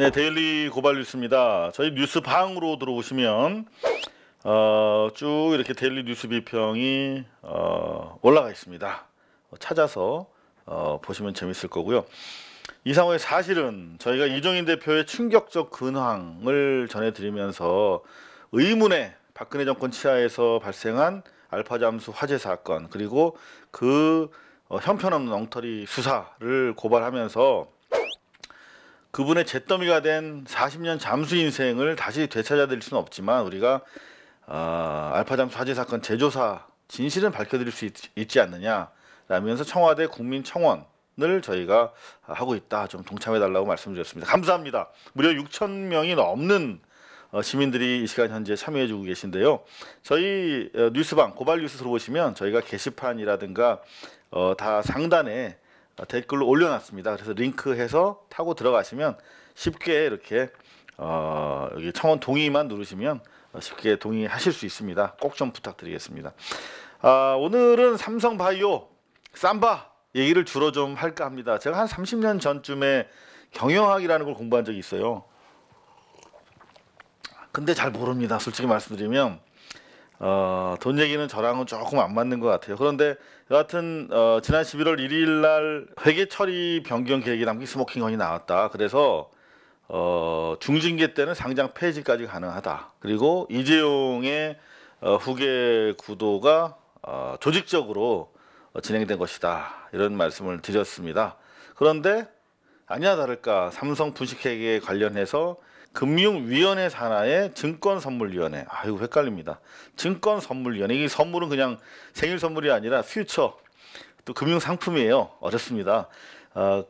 네, 데일리 고발 뉴스입니다. 저희 뉴스 방으로 들어오시면 쭉 이렇게 데일리 뉴스 비평이 올라가 있습니다. 찾아서 보시면 재밌을 거고요. 이상호의 사실은 저희가 이정인 대표의 충격적 근황을 전해드리면서 의문의 박근혜 정권 치하에서 발생한 알파 잠수 화재 사건, 그리고 그 형편없는 엉터리 수사를 고발하면서 그분의 잿더미가 된 40년 잠수 인생을 다시 되찾아드릴 수는 없지만, 우리가 알파 잠수 화재 사건 재조사 진실은 밝혀드릴 수 있지 않느냐 라면서 청와대 국민청원을 저희가 하고 있다, 좀 동참해달라고 말씀드렸습니다. 감사합니다. 무려 6,000명이 넘는 시민들이 이 시간 현재 참여해주고 계신데요. 저희 뉴스방 고발 뉴스 들어보시면 저희가 게시판이라든가 다 상단에 댓글로 올려놨습니다. 그래서 링크해서 타고 들어가시면 쉽게 이렇게 여기 청원 동의만 누르시면 쉽게 동의하실 수 있습니다. 꼭 좀 부탁드리겠습니다. 오늘은 삼성바이오 삼바 얘기를 주로 좀 할까 합니다. 제가 한 30년 전쯤에 경영학이라는 걸 공부한 적이 있어요. 근데 잘 모릅니다. 솔직히 말씀드리면 돈 얘기는 저랑은 조금 안 맞는 것 같아요. 그런데 여하튼 지난 11월 1일 날 회계 처리 변경 계획이 담긴 스모킹건이 나왔다. 그래서 중징계 때는 상장 폐지까지 가능하다. 그리고 이재용의 후계 구도가 조직적으로 진행된 것이다, 이런 말씀을 드렸습니다. 그런데 아니나 다를까 삼성 분식회계에 관련해서 금융위원회 산하의 증권선물위원회, 이거 헷갈립니다. 증권선물위원회, 이 선물은 그냥 생일 선물이 아니라 퓨처, 또 금융상품이에요. 어렵습니다.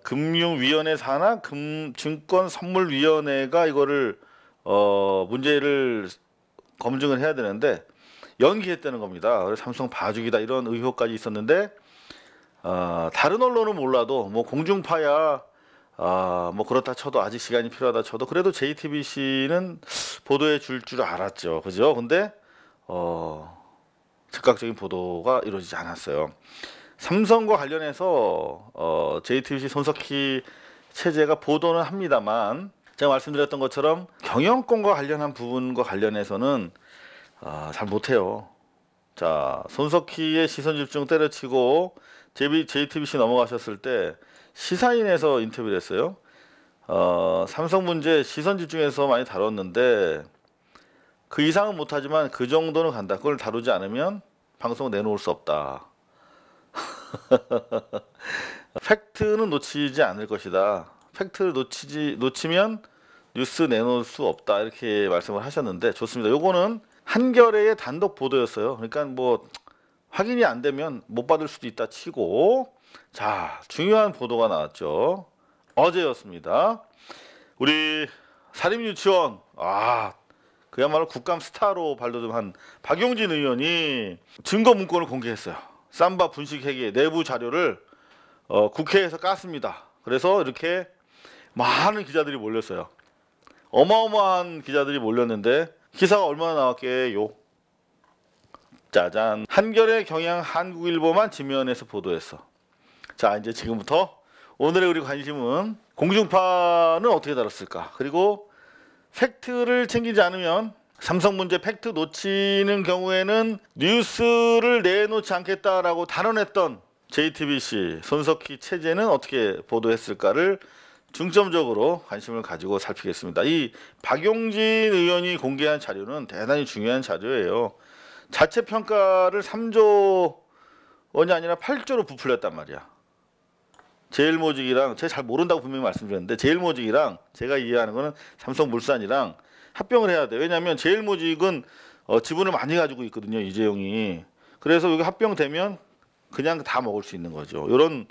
금융위원회 산하 증권선물위원회가 이거를 문제를 검증을 해야 되는데 연기했다는 겁니다. 그래서 삼성 봐주기다, 이런 의혹까지 있었는데 다른 언론은 몰라도 뭐 공중파야 뭐 그렇다 쳐도, 아직 시간이 필요하다 쳐도, 그래도 JTBC는 보도해 줄 알았죠. 그죠? 근데 즉각적인 보도가 이루어지지 않았어요. 삼성과 관련해서 JTBC 손석희 체제가 보도는 합니다만, 제가 말씀드렸던 것처럼 경영권과 관련한 부분과 관련해서는 잘 못해요. 자, 손석희의 시선 집중 때려치고 JTBC 넘어가셨을 때 시사인에서 인터뷰를 했어요. 삼성 문제 시선 집중해서 많이 다뤘는데 그 이상은 못하지만 그 정도는 간다. 그걸 다루지 않으면 방송 내놓을 수 없다. 팩트는 놓치지 않을 것이다. 팩트를 놓치면 뉴스 내놓을 수 없다, 이렇게 말씀을 하셨는데 좋습니다. 요거는 한겨레의 단독 보도였어요. 그러니까 뭐 확인이 안 되면 못 받을 수도 있다 치고, 자, 중요한 보도가 나왔죠. 어제였습니다. 우리 사립유치원, 그야말로 국감 스타로 발돋움한 박용진 의원이 증거 문건을 공개했어요. 삼바 분식회계 내부 자료를 국회에서 깠습니다. 그래서 이렇게 많은 기자들이 몰렸어요. 어마어마한 기자들이 몰렸는데 기사가 얼마나 나왔게요? 짜잔, 한겨레, 경향, 한국일보만 지면에서 보도했어. 자, 이제 지금부터 오늘의 우리 관심은 공중파는 어떻게 다뤘을까, 그리고 팩트를 챙기지 않으면 삼성 문제 팩트 놓치는 경우에는 뉴스를 내놓지 않겠다라고 단언했던 JTBC 손석희 체제는 어떻게 보도했을까를 중점적으로 관심을 가지고 살피겠습니다. 이 박용진 의원이 공개한 자료는 대단히 중요한 자료예요. 자체 평가를 3조 원이 아니라 8조로 부풀렸단 말이야. 제일모직이랑, 제가 잘 모른다고 분명히 말씀드렸는데, 제일모직이랑 제가 이해하는 거는 삼성물산이랑 합병을 해야 돼. 왜냐하면 제일모직은 지분을 많이 가지고 있거든요, 이재용이. 그래서 여기 합병되면 그냥 다 먹을 수 있는 거죠. 이런,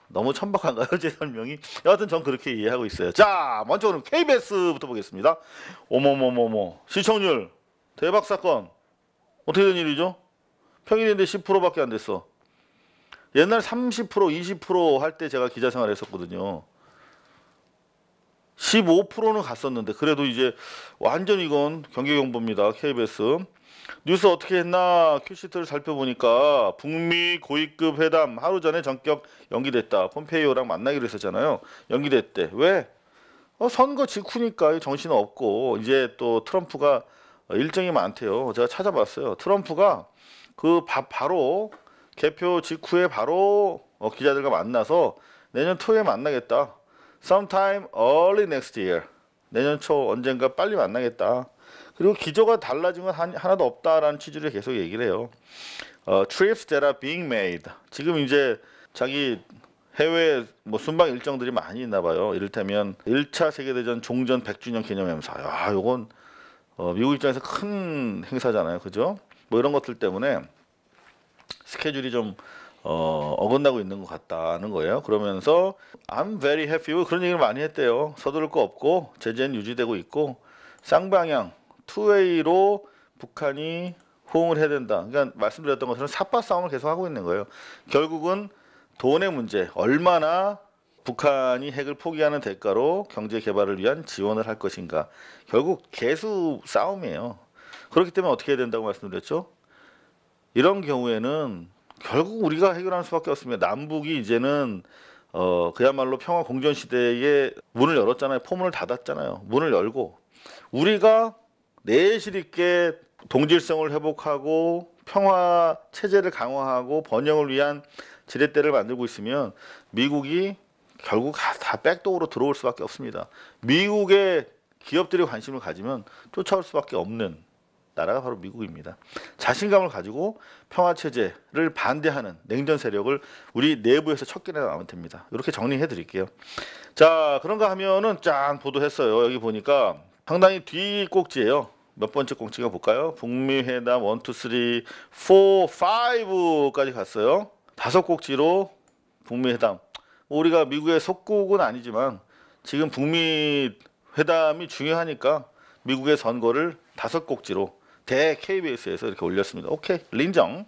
너무 천박한가요, 제 설명이? 여하튼 전 그렇게 이해하고 있어요. 자, 먼저 그럼 KBS부터 보겠습니다. 어머머머머, 시청률 대박 사건. 어떻게 된 일이죠? 평일인데 10%밖에 안 됐어. 옛날 30%, 20% 할 때 제가 기자 생활 했었거든요. 15%는 갔었는데, 그래도 이제 완전 이건 경계경보입니다. KBS. 뉴스 어떻게 했나 큐시트를 살펴보니까 북미 고위급 회담 하루 전에 전격 연기됐다. 폼페이오랑 만나기로 했었잖아요. 연기됐대. 왜? 선거 직후니까 정신 없고 이제 또 트럼프가 일정이 많대요. 제가 찾아봤어요. 트럼프가 그 바로 개표 직후에 바로 기자들과 만나서 내년 초에 만나겠다. Sometime early next year. 내년 초 언젠가 빨리 만나겠다. 그리고 기조가 달라진 건 하나도 없다라는 취지로 계속 얘기를 해요. Trips that are being made. 지금 이제 자기 해외 순방 일정들이 많이 있나 봐요. 이를테면 1차 세계대전 종전 100주년 기념행사. 야, 요건 미국 입장에서 큰 행사잖아요. 그죠? 뭐 이런 것들 때문에 스케줄이 좀 어긋나고 있는 것 같다는 거예요. 그러면서 I'm very happy 그런 얘기를 많이 했대요. 서두를 거 없고 제재는 유지되고 있고 쌍방향 투웨이로 북한이 호응을 해야 된다. 그러니까 말씀드렸던 것처럼 삿바 싸움을 계속 하고 있는 거예요. 결국은 돈의 문제, 얼마나 북한이 핵을 포기하는 대가로 경제 개발을 위한 지원을 할 것인가. 결국 개수 싸움이에요. 그렇기 때문에 어떻게 해야 된다고 말씀드렸죠? 이런 경우에는 결국 우리가 해결하는 수밖에 없습니다. 남북이 이제는 그야말로 평화 공존 시대에 문을 열었잖아요. 포문을 닫았잖아요. 문을 열고 우리가 내실 있게 동질성을 회복하고 평화 체제를 강화하고 번영을 위한 지렛대를 만들고 있으면 미국이 결국 다 백도어로 들어올 수밖에 없습니다. 미국의 기업들이 관심을 가지면 쫓아올 수밖에 없는 나라가 바로 미국입니다. 자신감을 가지고 평화 체제를 반대하는 냉전 세력을 우리 내부에서 척결해 나가면 됩니다. 이렇게 정리해 드릴게요. 자, 그런가 하면은 짠 보도했어요. 여기 보니까 상당히 뒤 꼭지예요. 몇 번째 꼭지가 볼까요? 북미 회담 1, 2, 3, 4, 5까지 갔어요. 5꼭지로 북미 회담. 우리가 미국의 속국은 아니지만 지금 북미 회담이 중요하니까 미국의 선거를 5꼭지로 대 KBS에서 이렇게 올렸습니다. 오케이, 인정.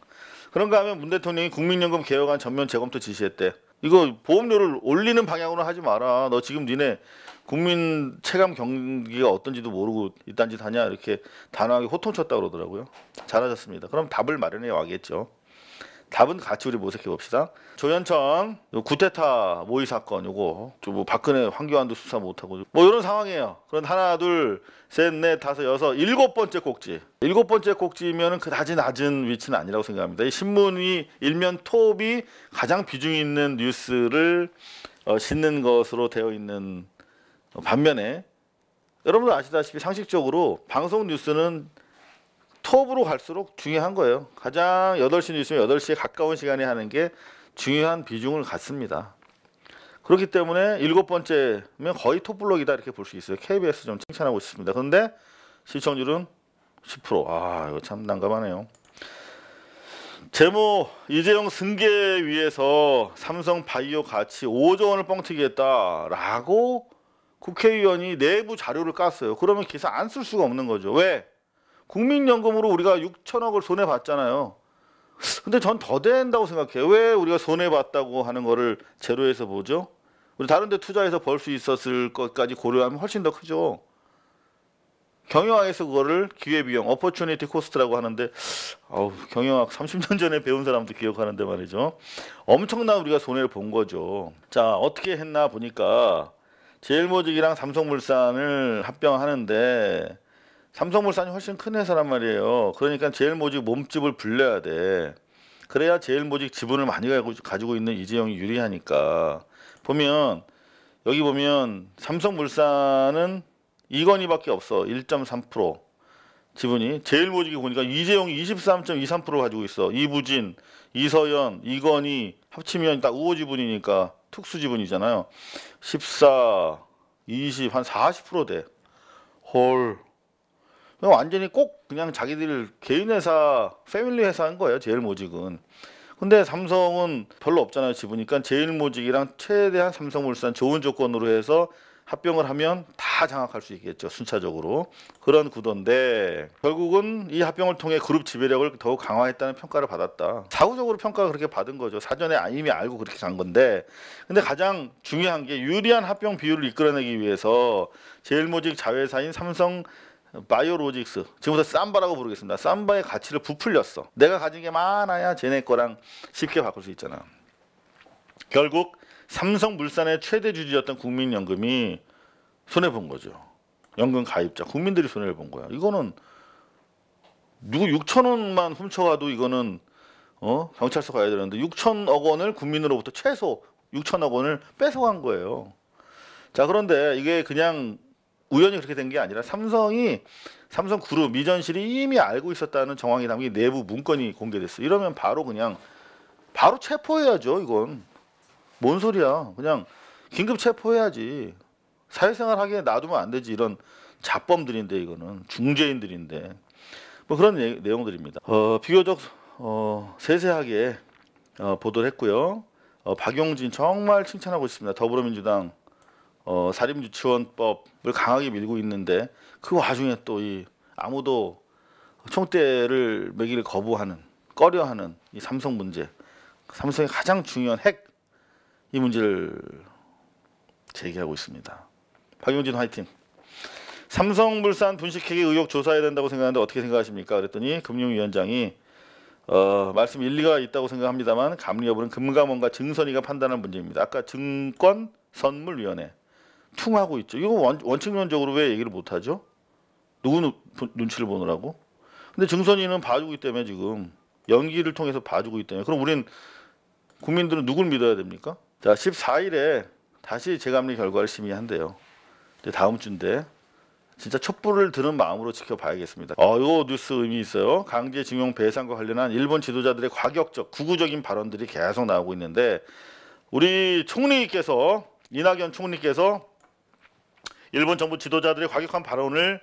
그런가 하면 문 대통령이 국민연금 개혁안 전면 재검토 지시했대. 이거 보험료를 올리는 방향으로 하지 마라. 너 지금 니네 국민 체감 경기가 어떤지도 모르고 이딴 짓 하냐 이렇게 단호하게 호통쳤다 그러더라고요. 잘하셨습니다. 그럼 답을 마련해 와겠죠. 답은 같이 우리 모색해 봅시다. 조현천 구테타 모의 사건 요거 뭐 박근혜 황교안도 수사 못하고 뭐 이런 상황이에요. 그런 하나 둘 셋 넷 다섯 여섯 7번째 꼭지. 7번째 꼭지면은 그다지 낮은 위치는 아니라고 생각합니다. 이 신문이 일면 톱이 가장 비중 있는 뉴스를 싣는 것으로 되어 있는 반면에 여러분들 아시다시피 상식적으로 방송 뉴스는 톱으로 갈수록 중요한 거예요. 가장 8시 뉴스면 8시에 가까운 시간에 하는 게 중요한 비중을 갖습니다. 그렇기 때문에 7번째면 거의 톱블록이다 이렇게 볼 수 있어요. KBS 좀 칭찬하고 싶습니다. 그런데 시청률은 10%. 아, 이거 참 난감하네요. 제목 이재용 승계 위해서 삼성바이오 가치 5조 원을 뻥튀기했다라고 국회의원이 내부 자료를 깠어요. 그러면 기사 안 쓸 수가 없는 거죠. 왜? 국민연금으로 우리가 6천억을 손해봤잖아요. 근데 전 더 된다고 생각해요. 왜 우리가 손해봤다고 하는 거를 제로에서 보죠? 우리 다른 데 투자해서 벌 수 있었을 것까지 고려하면 훨씬 더 크죠. 경영학에서 그거를 기회비용, opportunity cost라고 하는데 경영학 30년 전에 배운 사람도 기억하는데 말이죠. 엄청난 우리가 손해를 본 거죠. 자, 어떻게 했나 보니까 제일모직이랑 삼성물산을 합병하는데 삼성물산이 훨씬 큰 회사란 말이에요. 그러니까 제일모직 몸집을 불려야 돼. 그래야 제일모직 지분을 많이 가지고 있는 이재용이 유리하니까. 보면 여기 보면 삼성물산은 이건희밖에 없어. 1.3% 지분이. 제일모직이 보니까 이재용이 23.23% 가지고 있어. 이부진, 이서연, 이건희 합치면 딱 우호 지분이니까 특수 지분이잖아요. 14, 20, 한 40% 돼. 헐. 완전히 꼭 그냥 자기들 개인 회사, 패밀리 회사인 거예요. 제일모직은. 근데 삼성은 별로 없잖아요. 지분이니까 제일모직이랑 최대한 삼성물산 좋은 조건으로 해서 합병을 하면 다 장악할 수 있겠죠. 순차적으로. 그런 구도인데 결국은 이 합병을 통해 그룹 지배력을 더욱 강화했다는 평가를 받았다. 사후적으로 평가가 그렇게 받은 거죠. 사전에 이미 알고 그렇게 간 건데. 근데 가장 중요한 게 유리한 합병 비율을 이끌어내기 위해서 제일모직 자회사인 삼성 바이오로직스, 지금부터 삼바라고 부르겠습니다. 삼바의 가치를 부풀렸어. 내가 가진 게 많아야 쟤네 거랑 쉽게 바꿀 수 있잖아. 결국 삼성물산의 최대 주주였던 국민연금이 손해 본 거죠. 연금 가입자 국민들이 손해를 본 거야. 이거는 누구 6천 원만 훔쳐가도 이거는 경찰서 가야 되는데 6천억 원을 국민으로부터 최소 6천억 원을 뺏어간 거예요. 자, 그런데 이게 그냥 우연히 그렇게 된 게 아니라 삼성그룹 미전실이 이미 알고 있었다는 정황이 담긴 내부 문건이 공개됐어. 이러면 바로 체포해야죠. 이건 뭔 소리야? 그냥 긴급 체포해야지. 사회생활 하기에 놔두면 안 되지. 이런 잡범들인데, 이거는 중죄인들인데 뭐 그런 내용들입니다. 비교적 세세하게 보도를 했고요. 박용진 정말 칭찬하고 있습니다. 더불어민주당 사립유치원법을 강하게 밀고 있는데 그 와중에 또 이 아무도 총대를 매기를 꺼려하는 이 삼성 문제, 삼성의 가장 중요한 이 문제를 제기하고 있습니다. 박용진 화이팅. 삼성물산 분식회계 의혹 조사해야 된다고 생각하는데 어떻게 생각하십니까? 그랬더니 금융위원장이 말씀 일리가 있다고 생각합니다만 감리 여부는 금감원과 증선위가 판단할 문제입니다. 아까 증권선물위원회 퉁하고 있죠. 이거 원칙론적으로 왜 얘기를 못하죠? 누구 눈치를 보느라고? 근데 증선위는 봐주고 있기 때문에 지금 연기를 통해서 봐주고 있기 때문에 그럼 우린 국민들은 누굴 믿어야 됩니까? 자, 14일에 다시 재감리 결과를 심의한대요. 다음 주인데 진짜 촛불을 드는 마음으로 지켜봐야겠습니다. 이거 뉴스 의미 있어요. 강제징용 배상과 관련한 일본 지도자들의 과격적 구구적인 발언들이 계속 나오고 있는데 우리 총리께서 이낙연 총리께서 일본 정부 지도자들의 과격한 발언을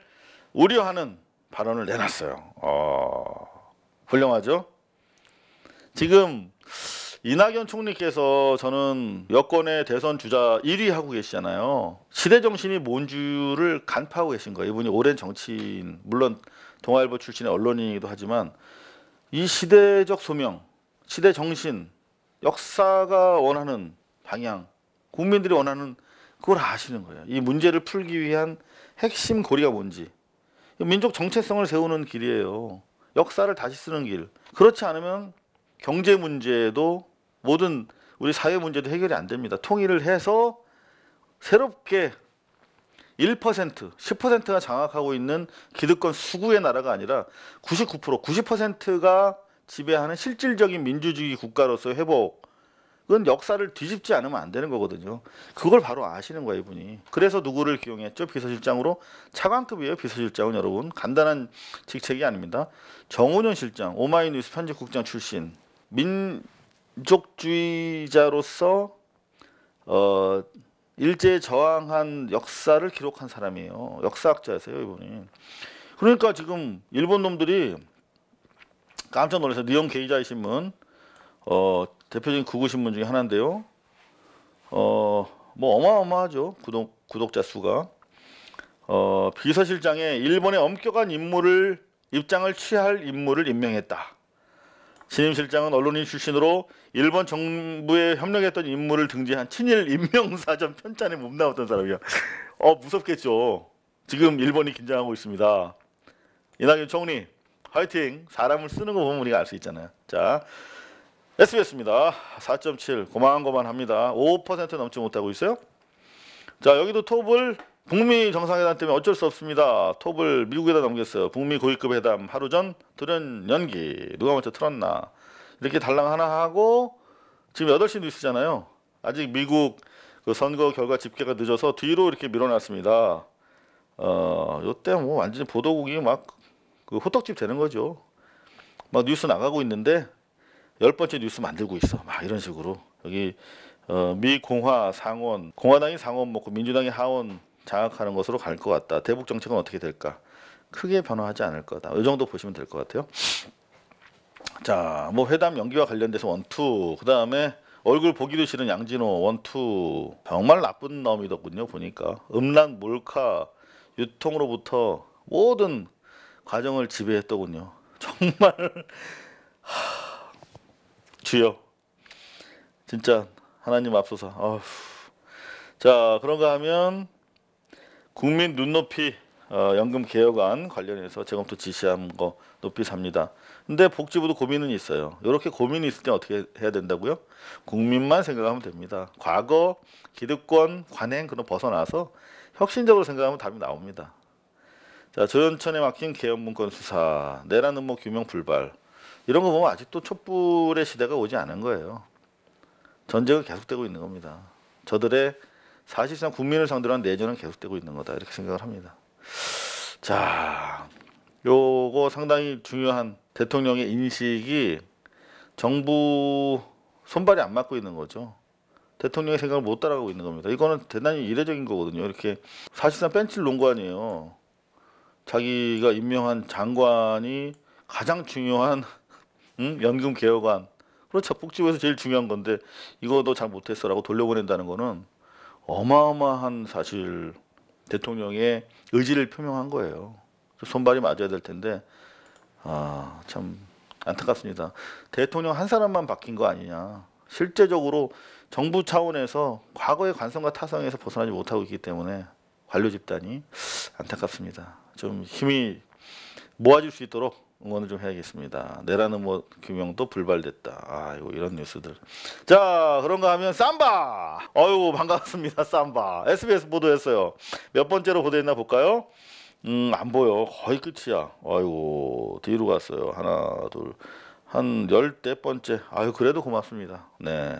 우려하는 발언을 내놨어요. 훌륭하죠? 지금 이낙연 총리께서 저는 여권의 대선 주자 1위 하고 계시잖아요. 시대 정신이 뭔지를 간파하고 계신 거예요. 이분이 오랜 정치인, 물론 동아일보 출신의 언론인이기도 하지만 이 시대적 소명, 시대 정신, 역사가 원하는 방향, 국민들이 원하는 그걸 아시는 거예요. 이 문제를 풀기 위한 핵심 고리가 뭔지. 민족 정체성을 세우는 길이에요. 역사를 다시 쓰는 길. 그렇지 않으면 경제 문제도 모든 우리 사회 문제도 해결이 안 됩니다. 통일을 해서 새롭게 1%, 10%가 장악하고 있는 기득권 수구의 나라가 아니라 99%, 90%가 지배하는 실질적인 민주주의 국가로서의 회복은 역사를 뒤집지 않으면 안 되는 거거든요. 그걸 바로 아시는 거예요, 이분이. 그래서 누구를 기용했죠? 비서실장으로. 차관급이에요, 비서실장은. 여러분 간단한 직책이 아닙니다. 정운현 실장, 오마이뉴스 편집국장 출신. 민족주의자로서 일제에 저항한 역사를 기록한 사람이에요. 역사학자세요, 이분이. 그러니까 지금 일본 놈들이 깜짝 놀라서 니혼 게이자이 신문 대표적인 극우 신문 중에 하나인데요. 뭐 어마어마하죠. 구독자 수가. 비서실장에 일본의 엄격한 입장을 취할 인물을 임명했다. 신임 실장은 언론인 출신으로 일본 정부에 협력했던 인물을 등재한 친일 임명사전 편찬에 몸담았던 사람이야. 무섭겠죠. 지금 일본이 긴장하고 있습니다. 이낙연 총리 화이팅. 사람을 쓰는 거 보면 우리가 알 수 있잖아요. 자, SBS입니다. 4.7 고만고만합니다. 5% 넘지 못하고 있어요. 자, 여기도 톱을 북미 정상회담 때문에 어쩔 수 없습니다. 톱을 미국에다 넘겼어요. 북미 고위급 회담 하루 전 돌연 연기. 누가 먼저 틀었나. 이렇게 달랑 하나 하고 지금 8시 뉴스잖아요. 아직 미국 그 선거 결과 집계가 늦어서 뒤로 이렇게 밀어놨습니다. 요때 뭐 완전히 보도국이 막 그 호떡집 되는 거죠. 막 뉴스 나가고 있는데 10번째 뉴스 만들고 있어. 막 이런 식으로. 여기 미 공화 상원, 공화당이 상원 먹고 민주당이 하원 장악하는 것으로 갈 것 같다. 대북 정책은 어떻게 될까? 크게 변화하지 않을 거다. 이 정도 보시면 될 것 같아요. 자, 뭐 회담 연기와 관련돼서 원투, 그 다음에 얼굴 보기도 싫은 양진호 원투. 정말 나쁜 놈이더군요. 보니까 음란, 몰카, 유통으로부터 모든 과정을 지배했더군요. 정말 주여, 진짜 하나님 앞서서. 자, 그런가 하면 국민 눈높이 연금 개혁안 관련해서 재검토 지시한 거 높이 삽니다. 근데 복지부도 고민은 있어요. 이렇게 고민이 있을 때 어떻게 해야 된다고요? 국민만 생각하면 됩니다. 과거 기득권 관행 그런 벗어나서 혁신적으로 생각하면 답이 나옵니다. 자, 조현천에 막힌 계엄 문건 수사, 내란 음모 규명 불발, 이런 거 보면 아직도 촛불의 시대가 오지 않은 거예요. 전쟁은 계속되고 있는 겁니다. 저들의 사실상 국민을 상대로 한 내전은 계속되고 있는 거다, 이렇게 생각을 합니다. 자, 요거 상당히 중요한 대통령의 인식이 정부 손발이 안 맞고 있는 거죠. 대통령의 생각을 못 따라가고 있는 겁니다. 이거는 대단히 이례적인 거거든요. 이렇게 사실상 벤치를 놓은 거 아니에요. 자기가 임명한 장관이 가장 중요한 연금 개혁안, 그렇죠. 복지부에서 제일 중요한 건데 이거 너 잘 못했어라고 돌려보낸다는 거는 어마어마한 사실 대통령의 의지를 표명한 거예요. 손발이 맞아야 될 텐데 참 안타깝습니다. 대통령 한 사람만 바뀐 거 아니냐. 실제적으로 정부 차원에서 과거의 관성과 타성에서 벗어나지 못하고 있기 때문에 관료 집단이 안타깝습니다. 좀 힘이 모아질 수 있도록 응원을 좀 해야겠습니다. 내란 음모 규명도 불발됐다. 아이고, 이런 뉴스들. 자, 그런가 하면 삼바. 어유 반갑습니다. 삼바. SBS 보도했어요. 몇 번째로 보도했나 볼까요? 안 보여. 거의 끝이야. 아이고, 뒤로 갔어요. 하나, 둘, 한 14번째. 아유, 그래도 고맙습니다. 네.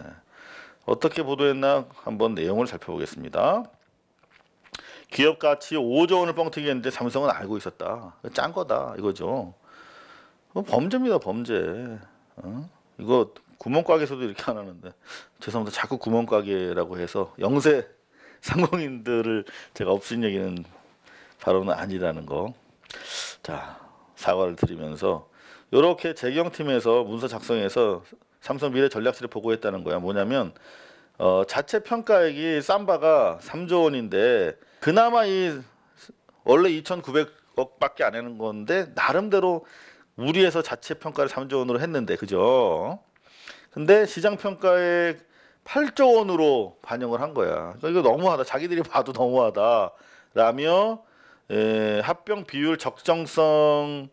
어떻게 보도했나 한번 내용을 살펴보겠습니다. 기업 가치 5조 원을 뻥튀기 했는데 삼성은 알고 있었다. 짠 거다 이거죠. 범죄입니다, 범죄. 이거 구멍가게에서도 이렇게 안 하는데, 죄송합니다. 자꾸 구멍가게라고 해서 영세 상공인들을 제가 없인 얘기는 바로는 아니라는 거. 자, 사과를 드리면서 이렇게 재경팀에서 문서 작성해서 삼성 미래 전략실에 보고했다는 거야. 뭐냐면 자체 평가액이 삼바가 3조 원인데 그나마 이 원래 2,900억밖에 안 하는 건데 나름대로 무리해서 자체 평가를 3조 원으로 했는데, 그죠? 근데 시장 평가액 8조 원으로 반영을 한 거야. 그러니까 이거 너무하다. 자기들이 봐도 너무하다라며 합병 비율 적정성을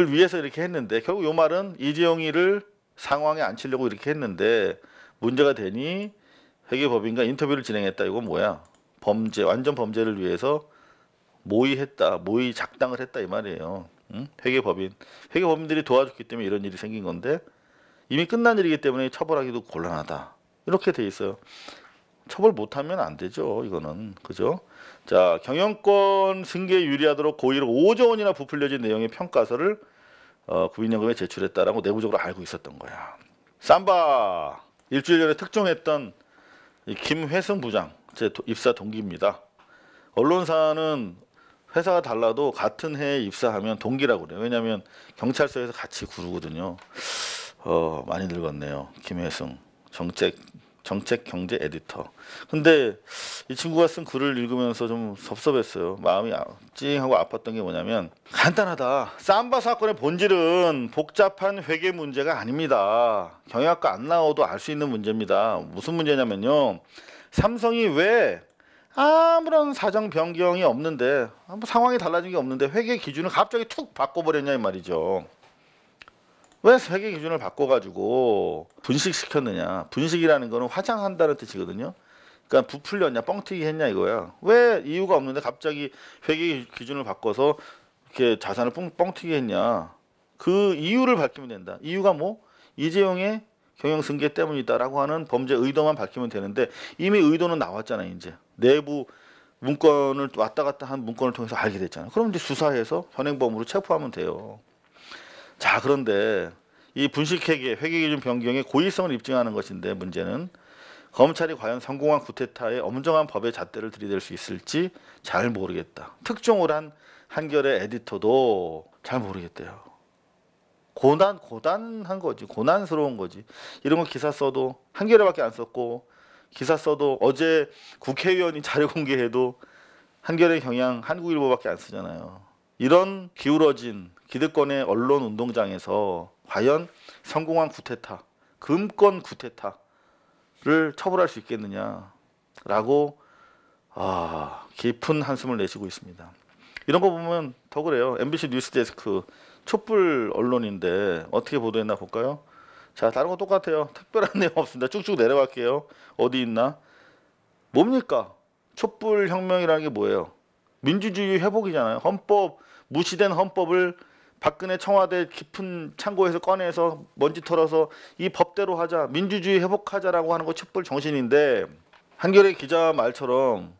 위해서 이렇게 했는데, 결국 요 말은 이재용이를 상황에 앉히려고 이렇게 했는데 문제가 되니 회계법인과 인터뷰를 진행했다. 이건 뭐야? 범죄, 완전 범죄를 위해서 모의했다, 모의 작당을 했다 이 말이에요. 회계법인들이 도와줬기 때문에 이런 일이 생긴 건데 이미 끝난 일이기 때문에 처벌하기도 곤란하다. 이렇게 돼 있어요. 처벌 못하면 안 되죠, 이거는. 그죠? 자, 경영권 승계에 유리하도록 고의로 5조 원이나 부풀려진 내용의 평가서를 구인연금에 제출했다라고 내부적으로 알고 있었던 거야. 삼바 일주일 전에 특종했던 이 김회승 부장, 제 입사 동기입니다. 언론사는 회사가 달라도 같은 해에 입사하면 동기라고 그래요. 왜냐하면 경찰서에서 같이 구르거든요. 많이 늙었네요. 김회승 정책 경제 에디터. 근데 이 친구가 쓴 글을 읽으면서 좀 섭섭했어요. 마음이 찡하고 아팠던 게 뭐냐면, 간단하다. 삼바 사건의 본질은 복잡한 회계 문제가 아닙니다. 경영학과 안 나와도 알 수 있는 문제입니다. 무슨 문제냐면요, 삼성이 왜 아무런 사정 변경이 없는데, 뭐 상황이 달라진 게 없는데 회계 기준을 갑자기 툭 바꿔버렸냐 이 말이죠. 왜 회계 기준을 바꿔가지고 분식시켰느냐. 분식이라는 거는 화장한다는 뜻이거든요. 그러니까 부풀렸냐, 뻥튀기 했냐 이거야. 왜 이유가 없는데 갑자기 회계 기준을 바꿔서 이렇게 자산을 뻥튀기 했냐. 그 이유를 밝히면 된다. 이유가 뭐? 이재용의 경영승계 때문이다라고 하는 범죄 의도만 밝히면 되는데 이미 의도는 나왔잖아요. 이제 내부 문건을 왔다 갔다 한 문건을 통해서 알게 됐잖아요. 그럼 이제 수사해서 현행범으로 체포하면 돼요. 자, 그런데 이 분식회계, 회계기준 변경의 고의성을 입증하는 것인데, 문제는 검찰이 과연 성공한 쿠데타에 엄정한 법의 잣대를 들이댈 수 있을지 잘 모르겠다. 특종을 한 한겨레 에디터도 잘 모르겠대요. 고단한 거지. 고난스러운 거지. 이런 거 기사 써도 한겨레밖에 안 썼고, 기사 써도 어제 국회의원이 자료 공개해도 한겨레 경향 한국일보밖에 안 쓰잖아요. 이런 기울어진 기득권의 언론 운동장에서 과연 성공한 쿠데타, 금권 쿠데타를 처벌할 수 있겠느냐라고 깊은 한숨을 내쉬고 있습니다. 이런 거 보면 더 그래요. MBC 뉴스데스크 촛불 언론인데 어떻게 보도했나 볼까요? 자, 다른 거 똑같아요. 특별한 내용 없습니다. 쭉쭉 내려갈게요. 어디 있나? 뭡니까? 촛불 혁명이라는 게 뭐예요? 민주주의 회복이잖아요. 헌법, 무시된 헌법을 박근혜 청와대 깊은 창고에서 꺼내서 먼지 털어서 이 법대로 하자, 민주주의 회복하자라고 하는 거 촛불 정신인데, 한겨레 기자 말처럼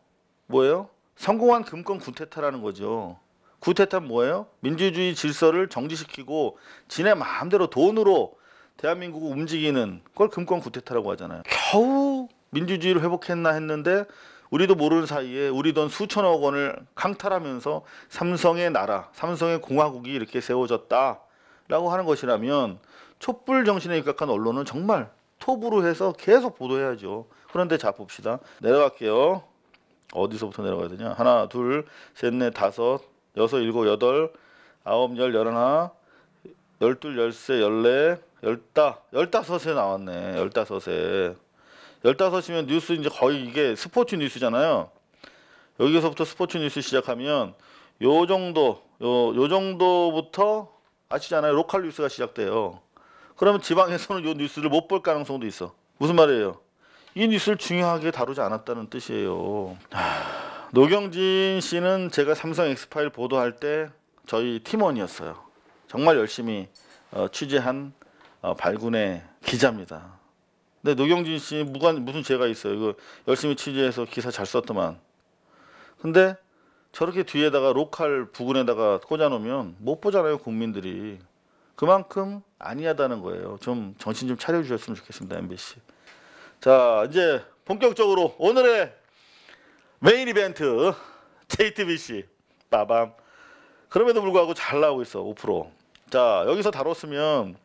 뭐예요? 성공한 금권 구테타라는 거죠. 구테타는 뭐예요? 민주주의 질서를 정지시키고 지네 마음대로 돈으로 대한민국을 움직이는 걸 금권 구테타라고 하잖아요. 겨우 민주주의를 회복했나 했는데 우리도 모르는 사이에 우리 돈 수천억 원을 강탈하면서 삼성의 나라, 삼성의 공화국이 이렇게 세워졌다라고 하는 것이라면 촛불 정신에 입각한 언론은 정말 톱으로 해서 계속 보도해야죠. 그런데 자 봅시다. 내려갈게요. 어디서부터 내려가야 되냐? 하나, 둘, 셋, 넷, 다섯, 여섯, 일곱, 여덟, 아홉, 열, 열하나, 열둘, 열세, 열네, 열다섯에 나왔네. 열다섯에. 15이면 뉴스 이제 거의 이게 스포츠 뉴스잖아요. 여기서부터 스포츠 뉴스 시작하면 요 정도부터 아시잖아요. 로컬 뉴스가 시작돼요. 그러면 지방에서는 요 뉴스를 못 볼 가능성도 있어. 무슨 말이에요? 이 뉴스를 중요하게 다루지 않았다는 뜻이에요. 노경진 씨는 제가 삼성 엑스파일 보도할 때 저희 팀원이었어요. 정말 열심히 취재한 발군의 기자입니다. 근데 노경진 씨 무슨 죄가 있어요? 이거 열심히 취재해서 기사 잘 썼더만. 근데 저렇게 뒤에다가 로컬 부근에다가 꽂아놓으면 못 보잖아요, 국민들이. 그만큼 안이하다는 거예요. 좀 정신 좀 차려주셨으면 좋겠습니다, MBC. 자, 이제 본격적으로 오늘의 메인 이벤트 JTBC 빠밤. 그럼에도 불구하고 잘 나오고 있어. 5%. 자, 여기서 다뤘으면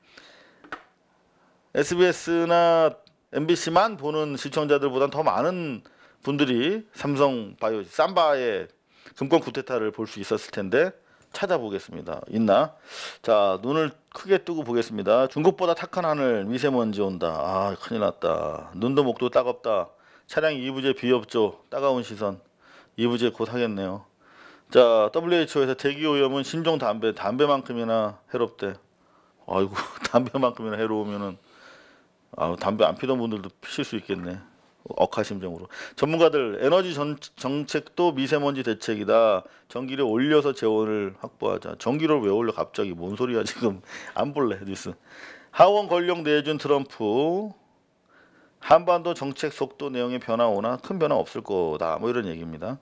SBS나 MBC만 보는 시청자들보다는 더 많은 분들이 삼성바이오 삼바의 금권 구테타를 볼 수 있었을 텐데 찾아보겠습니다. 있나? 자, 눈을 크게 뜨고 보겠습니다. 중국보다 탁한 하늘, 미세먼지 온다. 아, 큰일 났다. 눈도 목도 따갑다. 차량 이부제 비협조, 따가운 시선. 이부제 곧 하겠네요. 자, WHO에서 대기오염은 신종 담배만큼이나 해롭대. 아이고, 담배만큼이나 해로우면은 담배 안 피던 분들도 피실 수 있겠네. 억하심정으로. 전문가들 에너지 정책도 미세먼지 대책이다. 전기를 올려서 재원을 확보하자. 전기를 왜 올려 갑자기? 뭔 소리야 지금. 안 볼래 뉴스. 하원 권력 내준 트럼프. 한반도 정책 속도 내용의 변화 오나 큰 변화 없을 거다. 뭐 이런 얘기입니다.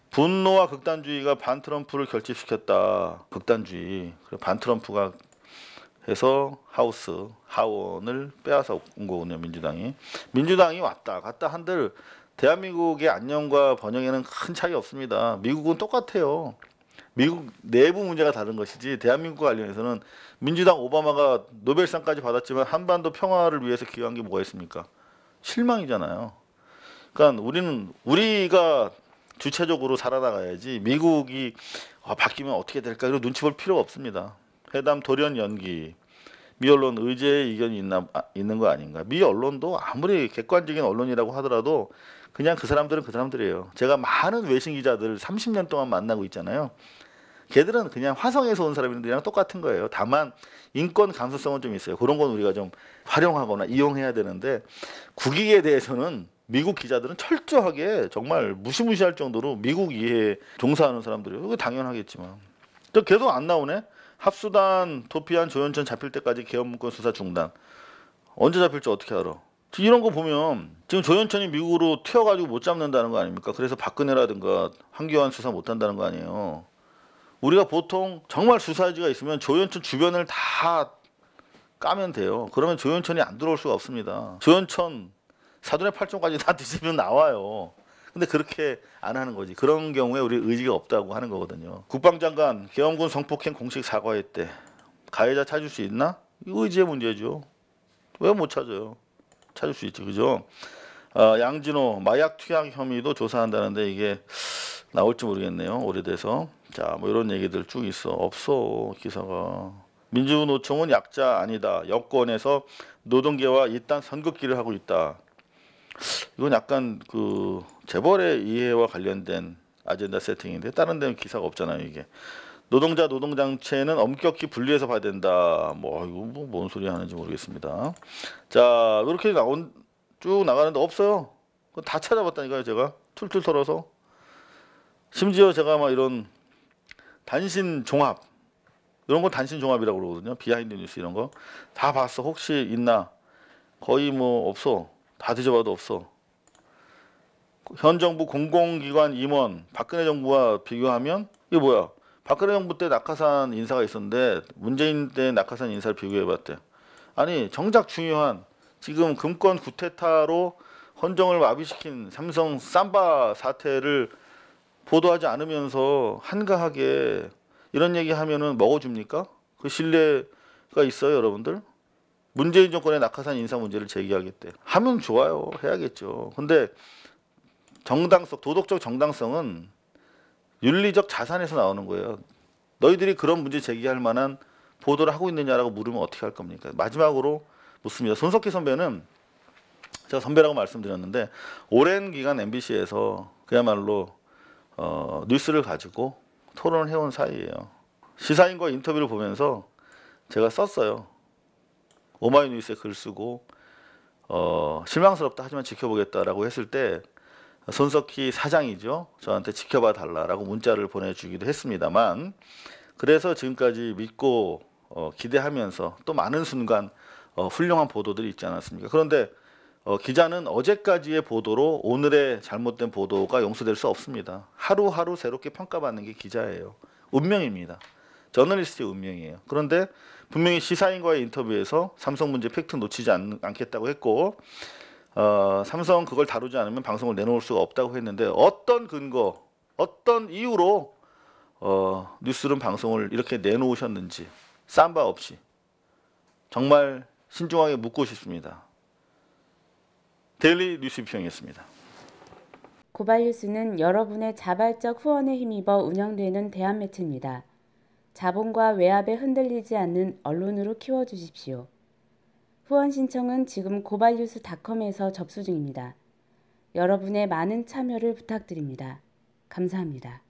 분노와 극단주의가 반 트럼프를 결집시켰다. 극단주의. 반 트럼프가 해서 하원을 빼앗아 온 거군요. 민주당이 왔다 갔다 한들 대한민국의 안녕과 번영에는 큰 차이 없습니다. 미국은 똑같아요. 미국 내부 문제가 다른 것이지 대한민국 관련해서는 민주당 오바마가 노벨상까지 받았지만 한반도 평화를 위해서 기여한 게 뭐가 있습니까? 실망이잖아요. 그러니까 우리가 주체적으로 살아나가야지 미국이 바뀌면 어떻게 될까 이런 눈치 볼 필요가 없습니다. 회담 돌연 연기. 미 언론 의제의 이견이 있는 거 아닌가? 미 언론도 아무리 객관적인 언론이라고 하더라도 그냥 그 사람들은 그 사람들이에요. 제가 많은 외신 기자들 30년 동안 만나고 있잖아요. 걔들은 그냥 화성에서 온 사람들이랑 똑같은 거예요. 다만 인권 감수성은 좀 있어요. 그런 건 우리가 좀 활용하거나 이용해야 되는데 국익에 대해서는 미국 기자들은 철저하게 정말 무시무시할 정도로 미국 이해에 종사하는 사람들이에요. 그게 당연하겠지만. 또 계속 안 나오네. 합수단 도피한 조현천 잡힐 때까지 계엄문건 수사 중단. 언제 잡힐지 어떻게 알아? 이런 거 보면 지금 조현천이 미국으로 튀어가지고 못 잡는다는 거 아닙니까? 그래서 박근혜라든가 황교안 수사 못한다는 거 아니에요. 우리가 보통 정말 수사지가 있으면 조현천 주변을 다 까면 돼요. 그러면 조현천이 안 들어올 수가 없습니다. 조현천 사돈의 팔종까지 다 뒤집으면 나와요. 근데 그렇게 안 하는 거지. 그런 경우에 우리 의지가 없다고 하는 거거든요. 국방장관 계엄군 성폭행 공식 사과했대. 가해자 찾을 수 있나? 이거 의지의 문제죠. 왜 못 찾아요? 찾을 수 있지, 그죠? 양진호 마약 투약 혐의도 조사한다는데 이게 나올지 모르겠네요. 오래돼서. 자, 뭐 이런 얘기들 쭉 있어. 없어 기사가. 민주노총은 약자 아니다. 여권에서 노동계와 이딴 선긋기를 하고 있다. 이건 약간 그 재벌의 이해와 관련된 아젠다 세팅인데 다른 데는 기사가 없잖아요. 이게 노동자 노동장치에는 엄격히 분리해서 봐야 된다. 뭐 이거 뭔 소리 하는지 모르겠습니다. 자, 이렇게 쭉 나가는데 없어요. 다 찾아봤다니까요. 제가 툴툴 털어서. 심지어 제가 막 이런 단신 종합 이런 거 단신 종합이라고 그러거든요. 비하인드 뉴스 이런 거 다 봤어. 혹시 있나? 거의 뭐 없어. 다 뒤져봐도 없어. 현 정부 공공기관 임원 박근혜 정부와 비교하면 이게 뭐야? 박근혜 정부 때 낙하산 인사가 있었는데 문재인 때 낙하산 인사를 비교해봤대. 아니 정작 중요한 지금 금권 구테타로 헌정을 마비시킨 삼성 삼바 사태를 보도하지 않으면서 한가하게 이런 얘기 하면은 먹어줍니까? 그 신뢰가 있어요, 여러분들? 문재인 정권의 낙하산 인사 문제를 제기하겠대. 하면 좋아요. 해야겠죠. 근데 정당성, 도덕적 정당성은 윤리적 자산에서 나오는 거예요. 너희들이 그런 문제 제기할 만한 보도를 하고 있느냐라고 물으면 어떻게 할 겁니까? 마지막으로 묻습니다. 손석희 선배는 제가 선배라고 말씀드렸는데 오랜 기간 MBC에서 그야말로 뉴스를 가지고 토론을 해온 사이예요. 시사인과 인터뷰를 보면서 제가 썼어요. 오마이뉴스에 글 쓰고 실망스럽다 하지만 지켜보겠다라고 했을 때 손석희 사장이죠. 저한테 지켜봐 달라라고 문자를 보내주기도 했습니다만 그래서 지금까지 믿고 기대하면서 또 많은 순간 훌륭한 보도들이 있지 않았습니까? 그런데 기자는 어제까지의 보도로 오늘의 잘못된 보도가 용서될 수 없습니다. 하루하루 새롭게 평가받는 게 기자예요. 운명입니다. 저널리스트의 운명이에요. 그런데 분명히 시사인과의 인터뷰에서 삼성 문제 팩트 놓치지 않겠다고 했고 삼성 그걸 다루지 않으면 방송을 내놓을 수가 없다고 했는데 어떤 근거, 어떤 이유로 뉴스룸 방송을 이렇게 내놓으셨는지 쌈바 없이 정말 신중하게 묻고 싶습니다. 데일리 뉴스 비평이었습니다. 고발뉴스는 여러분의 자발적 후원에 힘입어 운영되는 대한매체입니다. 자본과 외압에 흔들리지 않는 언론으로 키워주십시오. 후원 신청은 지금 고발뉴스닷컴에서 접수 중입니다. 여러분의 많은 참여를 부탁드립니다. 감사합니다.